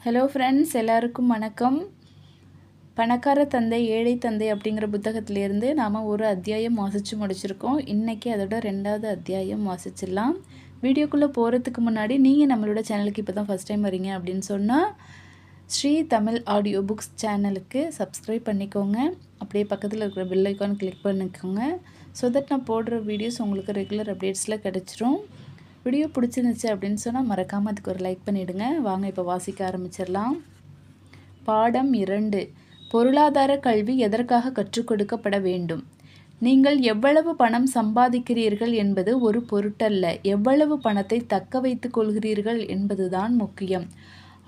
Hello friends, எல்லாருக்கும் வணக்கம். பணக்கார தந்தை ஏழை தந்தை அப்படிங்கிற புத்தகத்திலேருந்து நாம் ஒரு அத்தியாயம் வாசித்து முடிச்சிருக்கோம். இன்றைக்கி அதோட 2வது அத்தியாயம் வாசிச்சிடலாம். வீடியோக்குள்ளே போகிறதுக்கு முன்னாடி நீங்கள் நம்மளோட சேனலுக்கு இப்போ தான் ஃபஸ்ட் டைம் வரீங்க அப்படின்னு சொன்னால் ஸ்ரீ தமிழ் ஆடியோ புக்ஸ் சேனலுக்கு சப்ஸ்கிரைப் பண்ணிக்கோங்க. அப்படியே பக்கத்தில் இருக்கிற பெல் ஐக்கான் கிளிக் பண்ணிக்கோங்க. ஸோ தட் நான் போடுற வீடியோஸ் உங்களுக்கு ரெகுலர் அப்டேட்ஸில் கிடச்சிரும். வீடியோ பிடிச்சிருந்துச்சு அப்படின்னு சொன்னால் மறக்காமல் அதுக்கு ஒரு லைக் பண்ணிவிடுங்க. வாங்க இப்போ வாசிக்க ஆரம்பிச்சிடலாம். பாடம் 2. பொருளாதார கல்வி எதற்காக கற்றுக் கொடுக்கப்பட வேண்டும்? நீங்கள் எவ்வளவு பணம் சம்பாதிக்கிறீர்கள் என்பது ஒரு பொருட்டல்ல, எவ்வளவு பணத்தை தக்க வைத்துக் கொள்கிறீர்கள் என்பதுதான் முக்கியம்.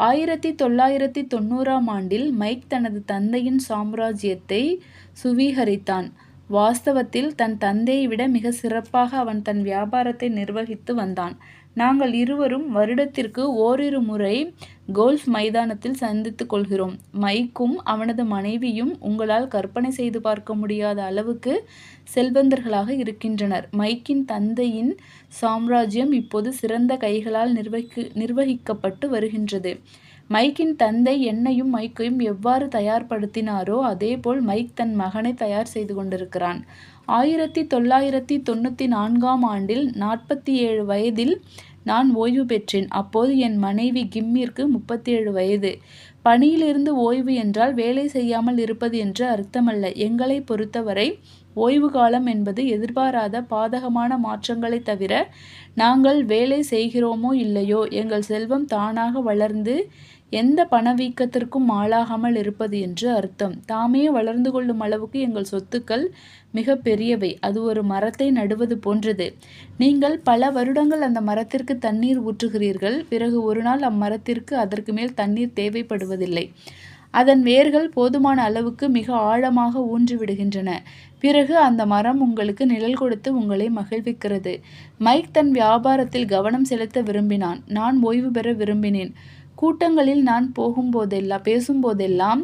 1990ஆம் ஆண்டில் மைக் தனது தந்தையின் சாம்ராஜ்யத்தை சுவீகரித்தான். வாஸ்தவத்தில் தன் தந்தையை விட மிக சிறப்பாக அவன் தன் வியாபாரத்தை நிர்வகித்து வந்தான். நாங்கள் இருவரும் வருடத்திற்கு ஓரிரு முறை கோல்ஃப் மைதானத்தில் சந்தித்து கொள்கிறோம். மைக்கும் அவனது மனைவியும் உங்களால் கற்பனை செய்து பார்க்க முடியாத அளவுக்கு செல்வந்தர்களாக இருக்கின்றனர். மைக்கின் தந்தையின் சாம்ராஜ்யம் இப்போது சிறந்த கைகளால் நிர்வகிக்கப்பட்டு வருகின்றது. மைக்கின் தந்தை என்னையும் மைக்கையும் எவ்வாறு தயார்படுத்தினாரோ அதேபோல் மைக் தன் மகனை தயார் செய்து கொண்டிருக்கிறான். 1994ஆம் ஆண்டில் 47 வயதில் நான் ஓய்வு பெற்றேன். அப்போது என் மனைவி கிம்மிற்கு 37 வயது. பணியிலிருந்து ஓய்வு என்றால் வேலை செய்யாமல் இருப்பது என்று அர்த்தமல்ல. எங்களை பொறுத்தவரை ஓய்வு காலம் என்பது எதிர்பாராத பாதகமான மாற்றங்களை தவிர நாங்கள் வேலை செய்கிறோமோ இல்லையோ எங்கள் செல்வம் தானாக வளர்ந்து எந்த பணவீக்கத்திற்கும் ஆளாகாமல் இருப்பது என்று அர்த்தம். தாமே வளர்ந்து கொள்ளும் அளவுக்கு எங்கள் சொத்துக்கள் மிக பெரியவை. அது ஒரு மரத்தை நடுவது போன்றது. நீங்கள் பல வருடங்கள் அந்த மரத்திற்கு தண்ணீர் ஊற்றுகிறீர்கள். பிறகு ஒரு நாள் அம்மரத்திற்கு அதற்கு மேல் தண்ணீர் தேவைப்படுவதில்லை. அதன் வேர்கள் போதுமான அளவுக்கு மிக ஆழமாக ஊன்றிவிடுகின்றன. பிறகு அந்த மரம் உங்களுக்கு நிழல் கொடுத்து உங்களை மகிழ்விக்கிறது. மைக் தன் வியாபாரத்தில் கவனம் செலுத்த விரும்பினான். நான் ஓய்வு பெற விரும்பினேன். கூட்டங்களில் நான் பேசும்போதெல்லாம்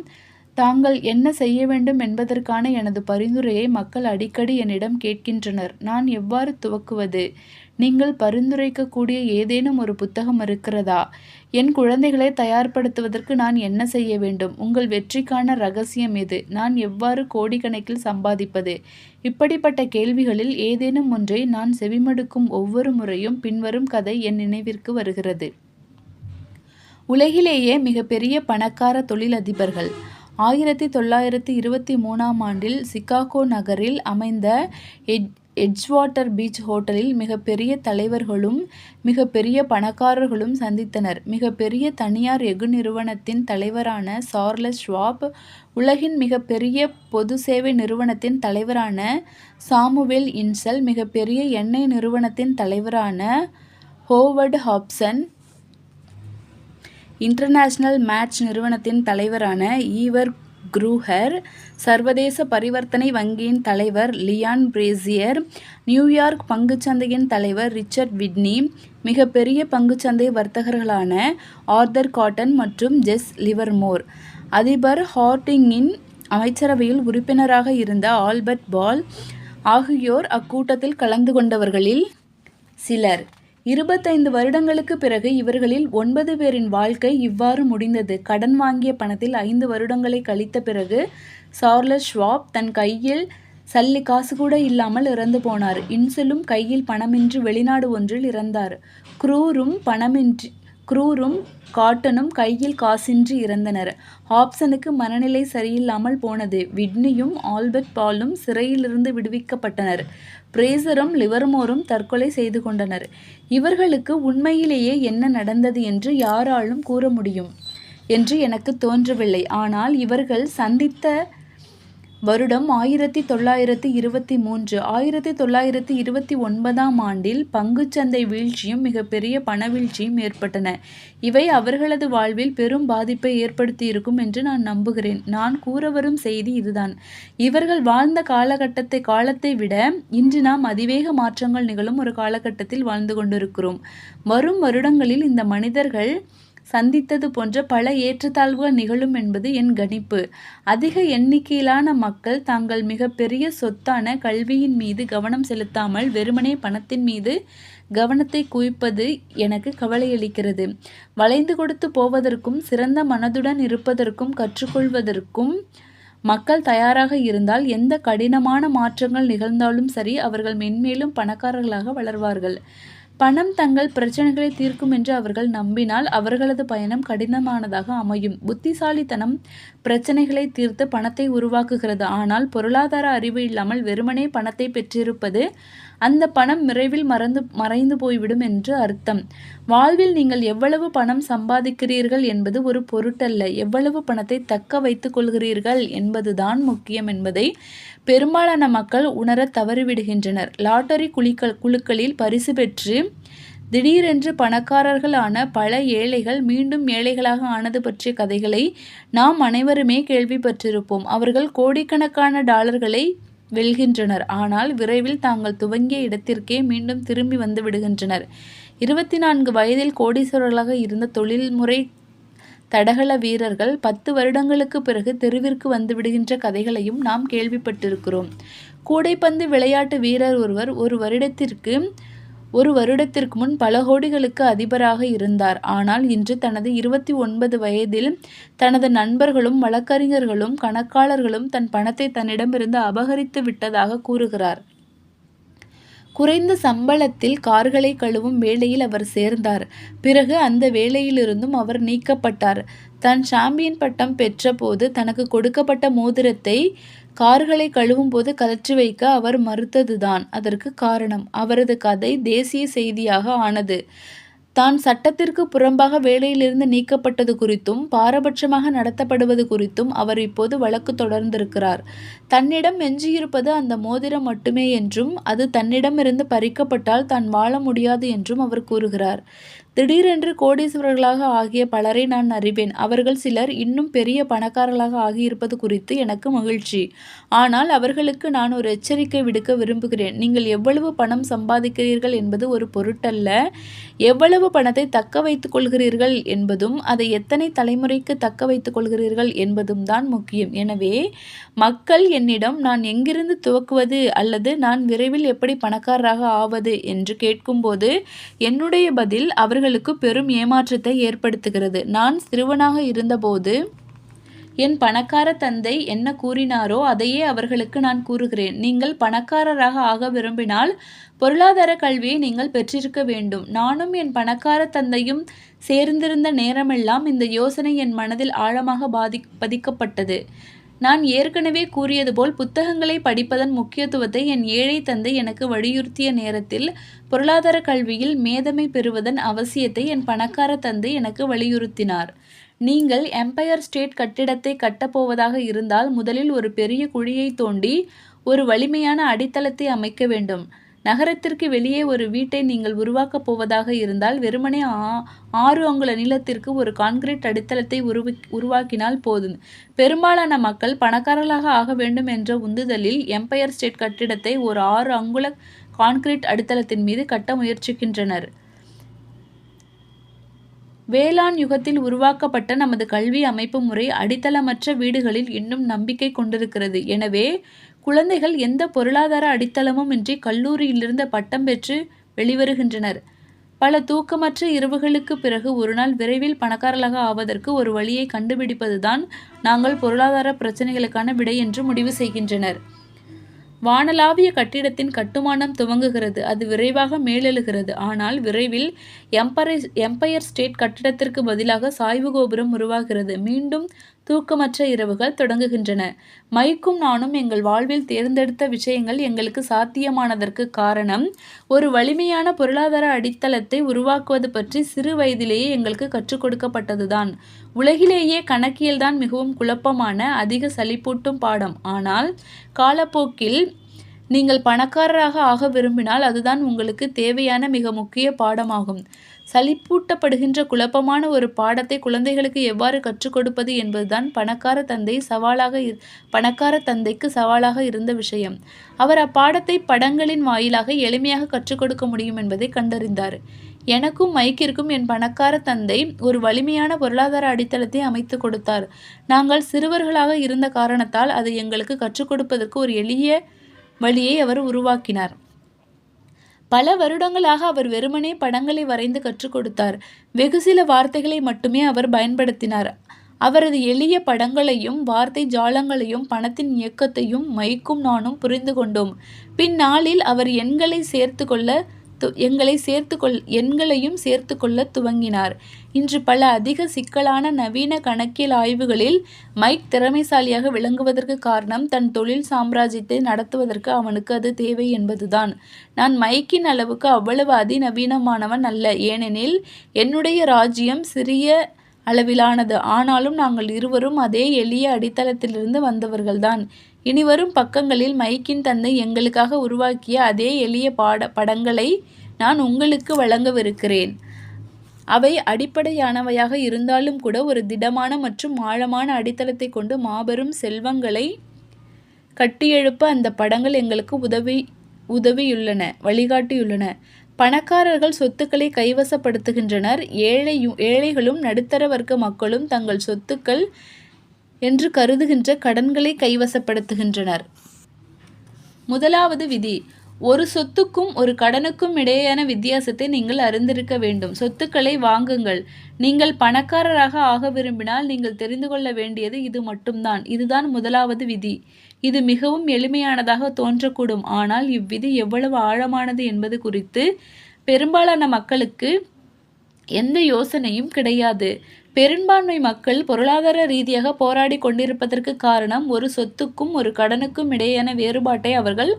தாங்கள் என்ன செய்ய வேண்டும் என்பதற்கான எனது பரிந்துரையை மக்கள் அடிக்கடி என்னிடம் கேட்கின்றனர். நான் எவ்வாறு துவக்குவது? நீங்கள் பரிந்துரைக்கக்கூடிய ஏதேனும் ஒரு புத்தகம் இருக்கிறதா? என் குழந்தைகளை தயார்படுத்துவதற்கு நான் என்ன செய்ய வேண்டும்? உங்கள் வெற்றிக்கான ரகசியம் எது? நான் எவ்வாறு கோடிக்கணக்கில் சம்பாதிப்பது? இப்படிப்பட்ட கேள்விகளில் ஏதேனும் ஒன்றை நான் செவிமடுக்கும் ஒவ்வொரு முறையும் பின்வரும் கதை என் நினைவிற்கு வருகிறது. உலகிலேயே மிகப்பெரிய பணக்கார தொழிலதிபர்கள் 1923ஆம் ஆண்டில் சிகாகோ நகரில் அமைந்த எட்ஜ்வாட்டர் பீச் ஹோட்டலில் மிகப்பெரிய தலைவர்களும் மிகப்பெரிய பணக்காரர்களும் சந்தித்தனர். மிகப்பெரிய தனியார் எஃகு நிறுவனத்தின் தலைவரான சார்லஸ் ஷ்வாப், உலகின் மிகப்பெரிய பொது சேவை நிறுவனத்தின் தலைவரான சாமுவேல் இன்சல், மிகப்பெரிய எண்ணெய் நிறுவனத்தின் தலைவரான ஹோவர்ட் ஹாப்சன், இன்டர்நேஷனல் மேட்ச் நிறுவனத்தின் தலைவரான ஈவர் க்ரூஹர், சர்வதேச பரிவர்த்தனை வங்கியின் தலைவர் லியான் பிரேசியர், நியூயார்க் பங்குச்சந்தையின் தலைவர் ரிச்சர்ட் விட்னி, மிகப்பெரிய பங்குச்சந்தை வர்த்தகர்களான ஆர்தர் காட்டன் மற்றும் ஜெஸ் லிவர்மோர், அதிபர் ஹார்டிங்கின் அமைச்சரவையில் உறுப்பினராக இருந்த ஆல்பர்ட் பால் ஆகியோர் அக்கூட்டத்தில் கலந்து கொண்டவர்களில் சிலர். 25 வருடங்களுக்கு பிறகு இவர்களில் 9 பேரின் வாழ்க்கை இவ்வாறு முடிந்தது. கடன் வாங்கிய பணத்தில் 5 வருடங்களை கழித்த பிறகு சார்லஸ் ஷ்வாப் தன் கையில் சல்லி காசு கூட இல்லாமல் இறந்து போனார். இன்சலும் கையில் பணமின்றி வெளிநாடு ஒன்றில் இறந்தார். க்ரூரும் காட்டனும் கையில் காசின்றி இறந்தனர். ஹாப்சனுக்கு மனநிலை சரியில்லாமல் போனது. விட்னியும் ஆல்பர்ட் பாலும் சிறையிலிருந்து விடுவிக்கப்பட்டனர். பிரேசரும் லிவர்மோரும் தற்கொலை செய்து கொண்டனர். இவர்களுக்கு உண்மையிலேயே என்ன நடந்தது என்று யாராலும் கூற முடியும் என்று எனக்கு தோன்றவில்லை. ஆனால் இவர்கள் சந்தித்த வருடம் 1923. 1929ஆம் ஆண்டில் பங்குச்சந்தை வீழ்ச்சியும் மிகப்பெரிய பணவீழ்ச்சியும் ஏற்பட்டன. இவை அவர்களது வாழ்வில் பெரும் பாதிப்பை ஏற்படுத்தியிருக்கும் என்று நான் நம்புகிறேன். நான் கூற வரும் செய்தி இதுதான். இவர்கள் வாழ்ந்த காலத்தை விட இன்று நாம் அதிவேக மாற்றங்கள் நிகழும் ஒரு காலகட்டத்தில் வாழ்ந்து கொண்டிருக்கிறோம். வரும் வருடங்களில் இந்த மனிதர்கள் சந்தித்தது போன்ற பல ஏற்றத்தாழ்வுகள் நிகழும் என்பது என் கணிப்பு. அதிக எண்ணிக்கையிலான மக்கள் தாங்கள் மிகப்பெரிய சொத்தான கல்வியின் மீது கவனம் செலுத்தாமல் வெறுமனே பணத்தின் மீது கவனத்தை குவிப்பது எனக்கு கவலையளிக்கிறது. வளைந்து கொடுத்து போவதற்கும் சிறந்த மனதுடன் இருப்பதற்கும் கற்றுக்கொள்வதற்கும் மக்கள் தயாராக இருந்தால் எந்த கடினமான மாற்றங்கள் நிகழ்ந்தாலும் சரி, அவர்கள் மென்மேலும் பணக்காரர்களாக வளர்வார்கள். பணம் தங்கள் பிரச்சனைகளை தீர்க்கும் என்று அவர்கள் நம்பினால் அவர்களது பயணம் கடினமானதாக அமையும். புத்திசாலித்தனம் பிரச்சனைகளை தீர்த்து பணத்தை உருவாக்குகிறது. ஆனால் பொருளாதார அறிவு இல்லாமல் வெறுமனே பணத்தை பெற்றிருப்பது அந்த பணம் விரைவில் மறைந்து போய்விடும் என்று அர்த்தம். வாழ்வில் நீங்கள் எவ்வளவு பணம் சம்பாதிக்கிறீர்கள் என்பது ஒரு பொருட்டல்ல, எவ்வளவு பணத்தை தக்க வைத்துக் கொள்கிறீர்கள் என்பதுதான் முக்கியம் என்பதை பெரும்பாலான மக்கள் உணர தவறிவிடுகின்றனர். லாட்டரி குழுக்களில் பரிசு பெற்று திடீரென்று பணக்காரர்கள் ஆன பல ஏழைகள் மீண்டும் ஏழைகளாக ஆனது பற்றிய கதைகளை நாம் அனைவருமே கேள்விப்பட்டிருப்போம். அவர்கள் கோடிக்கணக்கான டாலர்களை வெல்கின்றனர், ஆனால் விரைவில் தாங்கள் துவங்கிய இடத்திற்கே மீண்டும் திரும்பி வந்து விடுகின்றனர். 24 வயதில் கோடீஸ்வரர்களாக இருந்த தொழில்முறை தடகள வீரர்கள் 10 வருடங்களுக்கு பிறகு தெருவிற்கு வந்து விடுகின்ற கதைகளையும் நாம் கேள்விப்பட்டிருக்கிறோம். கூடைப்பந்து விளையாட்டு வீரர் ஒருவர் ஒரு வருடத்திற்கு முன் பல கோடிகளுக்கு அதிபராக இருந்தார். ஆனால் இன்று தனது 29 வயதில் தனது நண்பர்களும் வழக்கறிஞர்களும் கணக்காளர்களும் தன் பணத்தை தன்னிடமிருந்து அபகரித்து விட்டதாக கூறுகிறார். குறைந்த சம்பளத்தில் கார்களை கழுவும் வேலையில் அவர் சேர்ந்தார். பிறகு அந்த வேலையிலிருந்தும் அவர் நீக்கப்பட்டார். தான் சாம்பியன் பட்டம் பெற்ற போது தனக்கு கொடுக்கப்பட்ட மோதிரத்தை கார்களை கழுவும் போது கழற்றி வைக்க அவர் மறுத்ததுதான் அதற்கு காரணம். அவரது கதை தேசிய செய்தியாக ஆனது. தான் சட்டத்திற்கு புறம்பாக வேலையிலிருந்து நீக்கப்பட்டது குறித்தும் பாரபட்சமாக நடத்தப்படுவது குறித்தும் அவர் இப்போது வழக்கு தொடர்ந்திருக்கிறார். தன்னிடம் எஞ்சியிருப்பது அந்த மோதிரம் மட்டுமே என்றும் அது தன்னிடமிருந்து பறிக்கப்பட்டால் தான் வாழ முடியாது என்றும் அவர் கூறுகிறார். திடீரென்று கோடீஸ்வரர்களாக ஆகிய பலரை நான் அறிவேன். அவர்கள் சிலர் இன்னும் பெரிய பணக்காரர்களாக ஆகியிருப்பது குறித்து எனக்கு மகிழ்ச்சி. ஆனால் அவர்களுக்கு நான் ஒரு எச்சரிக்கை விடுக்க விரும்புகிறேன். நீங்கள் எவ்வளவு பணம் சம்பாதிக்கிறீர்கள் என்பது ஒரு பொருட்டல்ல, எவ்வளவு பணத்தை தக்க வைத்துக் கொள்கிறீர்கள் என்பதும் அதை எத்தனை தலைமுறைக்கு தக்க வைத்துக் கொள்கிறீர்கள் என்பதும் தான் முக்கியம். எனவே மக்கள் என்னிடம் நான் எங்கிருந்து துவக்குவது அல்லது நான் விரைவில் எப்படி பணக்காரராக ஆவது என்று கேட்கும்போது என்னுடைய பதில் அவர்களுக்கு பெரும் ஏமாற்றத்தை ஏற்படுத்துகிறது. நான் சிறுவனாக இருந்தபோது என் பணக்கார தந்தை என்ன கூறினாரோ அதையே அவர்களுக்கு நான் கூறுகிறேன். நீங்கள் பணக்காரராக ஆக விரும்பினால் பொருளாதார கல்வியை நீங்கள் பெற்றிருக்க வேண்டும். நானும் என் பணக்கார தந்தையும் சேர்ந்திருந்த நேரமெல்லாம் இந்த யோசனை என் மனதில் ஆழமாக பதிக்கப்பட்டது. நான் ஏற்கனவே கூறியது போல் புத்தகங்களை படிப்பதன் முக்கியத்துவத்தை என் ஏழை தந்தை எனக்கு வலியுறுத்திய நேரத்தில் பொருளாதார கல்வியில் மேதமை பெறுவதன் அவசியத்தை என் பணக்கார தந்தை எனக்கு வலியுறுத்தினார். நீங்கள் எம்பயர் ஸ்டேட் கட்டிடத்தை கட்டப்போவதாக இருந்தால் முதலில் ஒரு பெரிய குழியை தோண்டி ஒரு வலிமையான அடித்தளத்தை அமைக்க வேண்டும். நகரத்திற்கு வெளியே ஒரு வீட்டை நீங்கள் உருவாக்கப் போவதாக இருந்தால் வெறுமனே 6 அங்குல நீளத்திற்கு ஒரு கான்கிரீட் அடித்தளத்தை உருவாக்கினால் போதும். பெரும்பாலான மக்கள் பணக்காரர்களாக ஆக வேண்டும் என்ற உந்துதலில் எம்பயர் ஸ்டேட் கட்டிடத்தை ஒரு 6 அங்குல கான்கிரீட் அடித்தளத்தின் மீது கட்ட முயற்சிக்கின்றனர். வேளாண் யுகத்தில் உருவாக்கப்பட்ட நமது கல்வி அமைப்பு முறை அடித்தளமற்ற வீடுகளில் இன்னும் நம்பிக்கை கொண்டிருக்கிறது. எனவே குழந்தைகள் எந்த பொருளாதார அடித்தளமும் இன்றி கல்லூரியிலிருந்து பட்டம் பெற்று வெளிவருகின்றனர். பல தூக்கமற்ற இரவுகளுக்கு பிறகு ஒரு நாள் விரைவில் பணக்காரர்களாக ஆவதற்கு ஒரு வழியை கண்டுபிடிப்பதுதான் நாங்கள் பொருளாதார பிரச்சனைகளுக்கான விடை என்று முடிவு செய்கின்றனர். வானளாவிய கட்டிடத்தின் கட்டுமானம் துவங்குகிறது. அது விரைவாக மேலெழுகிறது. ஆனால் விரைவில் எம்பயர் ஸ்டேட் கட்டிடத்திற்கு பதிலாக சாய்வு கோபுரம் உருவாகிறது. மீண்டும் தூக்கமற்ற இரவுகள் தொடங்குகின்றன. மைக்கும் நானும் எங்கள் வாழ்வில் தேர்ந்தெடுத்த விஷயங்கள் எங்களுக்கு சாத்தியமானதற்கு காரணம் ஒரு வலிமையான பொருளாதார அடித்தளத்தை உருவாக்குவது பற்றி சிறு வயதிலேயே எங்களுக்கு கற்றுக் கொடுக்கப்பட்டதுதான். உலகிலேயே கணக்கியல்தான் மிகவும் குழப்பமான, அதிக சலிப்பூட்டும் பாடம். ஆனால் காலப்போக்கில் நீங்கள் பணக்காரராக ஆக விரும்பினால் அதுதான் உங்களுக்கு தேவையான மிக முக்கிய பாடமாகும். சலிப்பூட்டப்படுகின்ற குழப்பமான ஒரு பாடத்தை குழந்தைகளுக்கு எவ்வாறு கற்றுக் கொடுப்பது என்பதுதான் பணக்கார தந்தைக்கு சவாலாக இருந்த விஷயம். அவர் அப்பாடத்தை படங்களின் வாயிலாக எளிமையாக கற்றுக் கொடுக்க முடியும் என்பதை கண்டறிந்தார். எனக்கும் மைக்கிற்கும் என் பணக்கார தந்தை ஒரு வலிமையான பொருளாதார அடித்தளத்தை அமைத்து கொடுத்தார். நாங்கள் சிறுவர்களாக இருந்த காரணத்தால் அதை எங்களுக்கு கற்றுக் கொடுப்பதற்கு ஒரு எளிய வழியை அவர் உருவாக்கினார். பல வருடங்களாக அவர் வெறுமனே படங்களை வரைந்து கற்றுக் கொடுத்தார். வெகு சில வார்த்தைகளை மட்டுமே அவர் பயன்படுத்தினார். அவரது எளிய படங்களையும் வார்த்தை ஜாலங்களையும் பணத்தின் இயக்கத்தையும் மைக்கும் நானும் புரிந்து கொண்டோம். பின்னாளில் அவர் எண்களையும் சேர்த்து கொள்ள துவங்கினார். இன்று பல அதிக சிக்கலான நவீன கணக்கியல் ஆய்வுகளில் மைக் திறமைசாலியாக விளங்குவதற்கு காரணம் தன் தொழில் சாம்ராஜ்யத்தை நடத்துவதற்கு அவனுக்கு அது தேவை என்பதுதான். நான் மைக்கின் அளவுக்கு அவ்வளவு அதிநவீனமானவன் அல்ல. ஏனெனில் என்னுடைய ராஜ்யம் சிறிய அளவிலானது. ஆனாலும் நாங்கள் இருவரும் அதே எளிய அடித்தளத்திலிருந்து வந்தவர்கள்தான். இனிவரும் பக்கங்களில் மைக்கின் தந்தை எங்களுக்காக உருவாக்கிய அதே எளிய படங்களை நான் உங்களுக்கு வழங்கவிருக்கிறேன். அவை அடிப்படையானவையாக இருந்தாலும் கூட ஒரு திடமான மற்றும் ஆழமான அடித்தளத்தை கொண்டு மாபெரும் செல்வங்களை கட்டியெழுப்ப அந்த படங்கள் எங்களுக்கு வழிகாட்டியுள்ளன. பணக்காரர்கள் சொத்துக்களை கைவசப்படுத்துகின்றனர். ஏழைகளும் நடுத்தர வர்க்க மக்களும் தங்கள் சொத்துக்கள் என்று கருதுகின்ற கடன்களை கைவசப்படுத்துகின்றனர். முதலாவது விதி: ஒரு சொத்துக்கும் ஒரு கடனுக்கும் இடையேயான வித்தியாசத்தை நீங்கள் அறிந்திருக்க வேண்டும். சொத்துக்களை வாங்குங்கள். நீங்கள் பணக்காரராக ஆக விரும்பினால் நீங்கள் தெரிந்து கொள்ள வேண்டியது இது மட்டும்தான். இதுதான் முதலாவது விதி. இது மிகவும் எளிமையானதாக தோன்றக்கூடும். ஆனால் இவ்விதி எவ்வளவு ஆழமானது என்பது குறித்து பெரும்பாலான மக்களுக்கு எந்த யோசனையும் கிடையாது. பெரும்பான்மை மக்கள் பொருளாதார ரீதியாக போராடி கொண்டிருப்பதற்கு காரணம் ஒரு சொத்துக்கும் ஒரு கடனுக்கும் இடையேயான வேறுபாட்டை அவர்கள்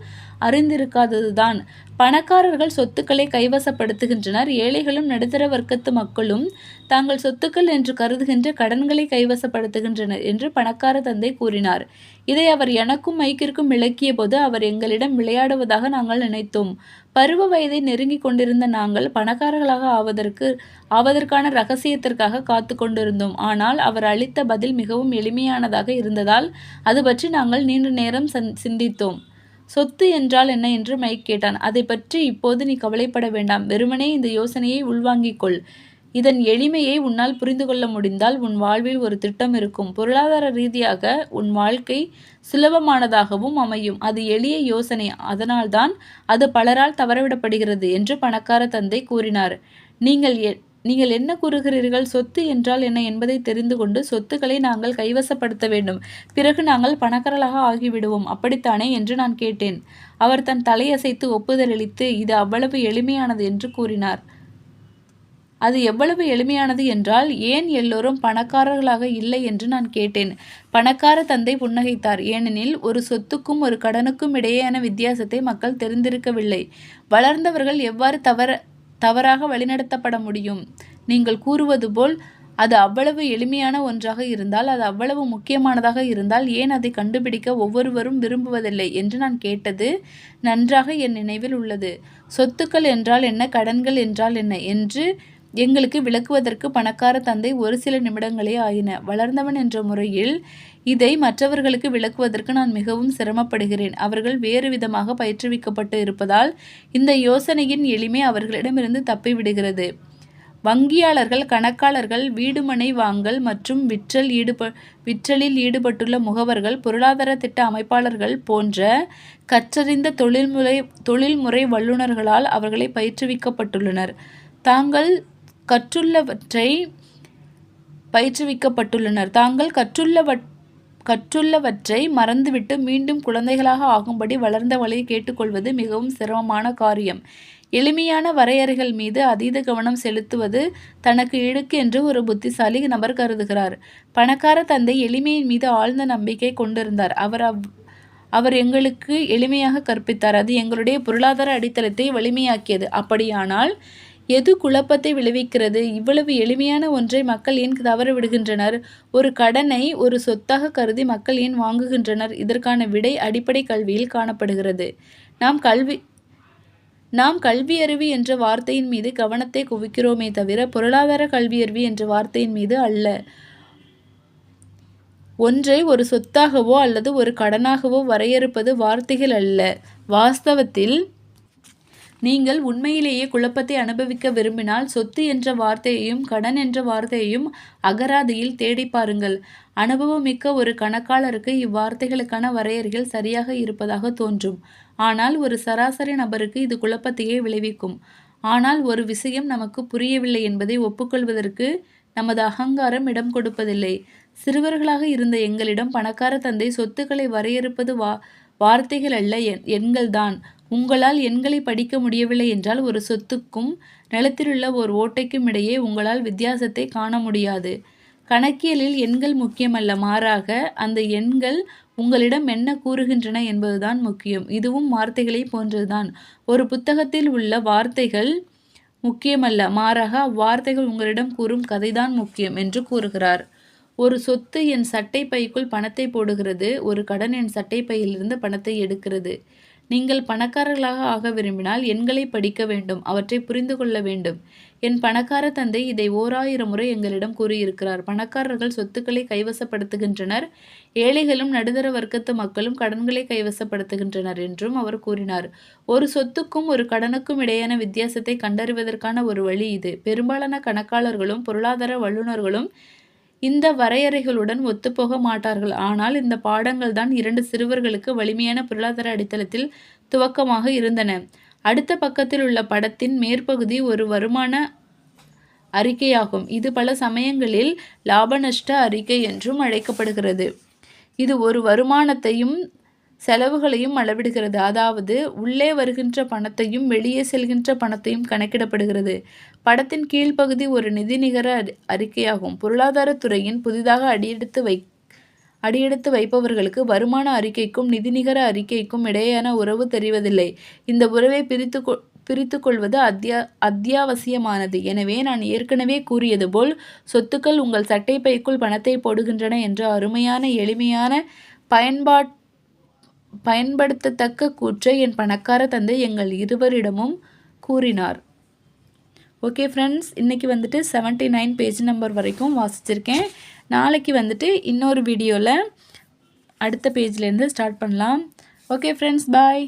அறிந்திருக்காததுதான். பணக்காரர்கள் சொத்துக்களை கைவசப்படுத்துகின்றனர். ஏழைகளும் நடுத்தர வர்க்கத்து மக்களும் தாங்கள் சொத்துக்கள் என்று கருதுகின்ற கடன்களை கைவசப்படுத்துகின்றனர் என்று பணக்கார தந்தை கூறினார். இதை அவர் எனக்கும் மைக்கிற்கும் விளக்கிய போது அவர் எங்களிடம் விளையாடுவதாக நாங்கள் நினைத்தோம். பருவ வயதை நெருங்கி கொண்டிருந்த நாங்கள் பணக்காரர்களாக ஆவதற்கான இரகசியத்திற்காக காத்து கொண்டிருந்தோம். ஆனால் அவர் அளித்த பதில் மிகவும் எளிமையானதாக இருந்ததால் அது பற்றி நாங்கள் நீண்ட நேரம் சிந்தித்தோம். சொத்து என்றால் என்ன என்று மைக் கேட்டான். அதை பற்றி இப்போது நீ கவலைப்பட வேண்டாம். வெறுமனே இந்த யோசனையை உள்வாங்கிக் கொள். இதன் எளிமையை உன்னால் புரிந்து கொள்ள முடிந்தால் உன் வாழ்வில் ஒரு திட்டம் இருக்கும். பொருளாதார ரீதியாக உன் வாழ்க்கை சுலபமானதாகவும் அமையும். அது எளிய யோசனை. அதனால்தான் அது பலரால் தவறவிடப்படுகிறது என்று பணக்கார தந்தை கூறினார். நீங்கள் என்ன கூறுகிறீர்கள்? சொத்து என்றால் என்ன என்பதை தெரிந்து கொண்டு சொத்துக்களை நாங்கள் கைவசப்படுத்த வேண்டும். பிறகு நாங்கள் பணக்காரர்களாக ஆகிவிடுவோம். அப்படித்தானே என்று நான் கேட்டேன். அவர் தன் தலையசைத்து ஒப்புதலளித்து இது அவ்வளவு எளிமையானது என்று கூறினார். அது எவ்வளவு எளிமையானது என்றால் ஏன் எல்லோரும் பணக்காரர்களாக இல்லை என்று நான் கேட்டேன். பணக்கார தந்தை புன்னகைத்தார். ஏனெனில் ஒரு சொத்துக்கும் ஒரு கடனுக்கும் இடையேயான வித்தியாசத்தை மக்கள் தெரிந்திருக்கவில்லை. வளர்ந்தவர்கள் எவ்வாறு தவறாக வழிநடத்தப்பட முடியும்? நீங்கள் கூறுவது போல் அது அவ்வளவு எளிமையான ஒன்றாக இருந்தால், அது அவ்வளவு முக்கியமானதாக இருந்தால் ஏன் அதை கண்டுபிடிக்க ஒவ்வொருவரும் விரும்புவதில்லை என்று நான் கேட்டது நன்றாக என் நினைவில் உள்ளது. சொத்துக்கள் என்றால் என்ன, கடன்கள் என்றால் என்ன என்று எங்களுக்கு விளக்குவதற்கு பணக்கார தந்தை ஒரு சில நிமிடங்களே ஆயின. வளர்ந்தவன் என்ற முறையில் இதை மற்றவர்களுக்கு விளக்குவதற்கு நான் மிகவும் சிரமப்படுகிறேன். அவர்கள் வேறு விதமாக பயிற்றுவிக்கப்பட்டு இருப்பதால் இந்த யோசனையின் எளிமை அவர்களிடமிருந்து தப்பிவிடுகிறது. வங்கியாளர்கள், கணக்காளர்கள், வீடுமனை வாங்கல் மற்றும் விற்றலில் ஈடுபட்டுள்ள முகவர்கள், பொருளாதார திட்ட அமைப்பாளர்கள் போன்ற கற்றறிந்த தொழில்முறை வல்லுநர்களால் அவர்களை பயிற்றுவிக்கப்பட்டுள்ளனர். தாங்கள் கற்றுள்ளவற்றை மறந்துவிட்டு மீண்டும் குழந்தைகளாக ஆகும்படி வளர்ந்தவளை கேட்டுக்கொள்வது மிகவும் சிரமமான காரியம். எளிமையான வரையறைகள் மீது அதீத கவனம் செலுத்துவது தனக்கு இழுக்கு என்று ஒரு புத்திசாலி நபர் கருதுகிறார். பணக்கார தந்தை எளிமையின் மீது ஆழ்ந்த நம்பிக்கை கொண்டிருந்தார். அவர் எங்களுக்கு எளிமையாக கற்பித்தார். அது எங்களுடைய பொருளாதார அடித்தளத்தை வலிமையாக்கியது. அப்படியானால் எது குழப்பத்தை விளைவிக்கிறது? இவ்வளவு எளிமையான ஒன்றை மக்கள் ஏன் தவறவிடுகின்றனர்? ஒரு கடனை ஒரு சொத்தாக கருதி மக்கள் ஏன் வாங்குகின்றனர்? இதற்கான விடை அடிப்படை கல்வியில் காணப்படுகிறது. நாம் கல்வியறிவு என்ற வார்த்தையின் மீது கவனத்தை குவிக்கிறோமே தவிர பொருளாதார கல்வியறிவு என்ற வார்த்தையின் மீது அல்ல. ஒன்றை ஒரு சொத்தாகவோ அல்லது ஒரு கடனாகவோ வரையறுப்பது வார்த்தைகள் அல்ல. வாஸ்தவத்தில் நீங்கள் உண்மையிலேயே குழப்பத்தை அனுபவிக்க விரும்பினால் சொத்து என்ற வார்த்தையையும் கடன் என்ற வார்த்தையையும் அகராதியில் தேடி பாருங்கள். அனுபவமிக்க ஒரு கணக்காளருக்கு இவ்வார்த்தைகளுக்கான வரையறைகள் சரியாக இருப்பதாக தோன்றும். ஆனால் ஒரு சராசரி நபருக்கு இது குழப்பத்தையே விளைவிக்கும். ஆனால் ஒரு விஷயம் நமக்கு புரியவில்லை என்பதை ஒப்புக்கொள்வதற்கு நமது அகங்காரம் இடம் கொடுப்பதில்லை. சிறுவர்களாக இருந்த எங்களிடம் பணக்கார தந்தை சொத்துக்களை வரையறுப்பது வார்த்தைகள் அல்ல, எண்கள்தான். உங்களால் எண்களை படிக்க முடியவில்லை என்றால் ஒரு சொத்துக்கும் நிலத்திலுள்ள ஒரு ஓட்டைக்கும் இடையே உங்களால் வித்தியாசத்தை காண முடியாது. கணக்கியலில் எண்கள் முக்கியமல்ல, மாறாக அந்த எண்கள் உங்களிடம் என்ன கூறுகின்றன என்பதுதான் முக்கியம். இதுவும் வார்த்தைகளை போன்றதுதான். ஒரு புத்தகத்தில் உள்ள வார்த்தைகள் முக்கியமல்ல, மாறாக அவ்வார்த்தைகள் உங்களிடம் கூறும் கதைதான் முக்கியம் என்று கூறுகிறார். ஒரு சொத்து என் சட்டை பைக்குள் பணத்தை போடுகிறது, ஒரு கடன் என் சட்டை பையிலிருந்து பணத்தை எடுக்கிறது. நீங்கள் பணக்காரர்களாக ஆக விரும்பினால் எண்களை படிக்க வேண்டும், அவற்றை புரிந்து கொள்ள வேண்டும். என் பணக்கார தந்தை இதை 1000 முறை எங்களிடம் கூறியிருக்கிறார். பணக்காரர்கள் சொத்துக்களை கைவசப்படுத்துகின்றனர், ஏழைகளும் நடுத்தர வர்க்கத்து மக்களும் கடன்களை கைவசப்படுத்துகின்றனர் என்றும் அவர் கூறினார். ஒரு சொத்துக்கும் ஒரு கடனுக்கும் இடையேயான வித்தியாசத்தை கண்டறிவதற்கான ஒரு வழி இது. பெரும்பாலான கணக்காளர்களும் பொருளாதார வல்லுநர்களும் இந்த வரையறைகளுடன் ஒத்துப்போக மாட்டார்கள். ஆனால் இந்த பாடங்கள் தான் 2 சிறுவர்களுக்கு வலிமையான பொருளாதார அடித்தளத்தில் துவக்கமாக இருந்தன. அடுத்த பக்கத்தில் உள்ள படத்தின் மேற்பகுதி ஒரு வருமான அறிக்கையாகும். இது பல சமயங்களில் லாப நஷ்ட அறிக்கை என்றும் அழைக்கப்படுகிறது. இது ஒரு வருமானத்தையும் செலவுகளையும் அளவிடுகிறது. அதாவது உள்ளே வருகின்ற பணத்தையும் வெளியே செல்கின்ற பணத்தையும் கணக்கிடப்படுகிறது. படத்தின் கீழ்ப்பகுதி ஒரு நிதி நிகர அறிக்கையாகும். பொருளாதாரத்துறையின் புதிதாக அடியெடுத்து வைப்பவர்களுக்கு வருமான அறிக்கைக்கும் நிதி நிகர அறிக்கைக்கும் இடையேயான உறவு தெரிவதில்லை. இந்த உறவை பிரித்து கொள்வது அத்தியாவசியமானது. எனவே நான் ஏற்கனவே கூறியது போல் சொத்துக்கள் உங்கள் சட்டை பைக்குள் பணத்தை போடுகின்றன என்ற அருமையான எளிமையான பயன்படுத்தத்தக்க கூற்றை என் பணக்கார தந்தை எங்கள் இருவரிடமும் கூறினார். ஓகே ஃப்ரெண்ட்ஸ், இன்றைக்கி 79 பேஜ் நம்பர் வரைக்கும் வாசிச்சிருக்கேன். நாளைக்கு இன்னொரு வீடியோவில் அடுத்த பேஜ்லேருந்து ஸ்டார்ட் பண்ணலாம். ஓகே ஃப்ரெண்ட்ஸ், பாய்.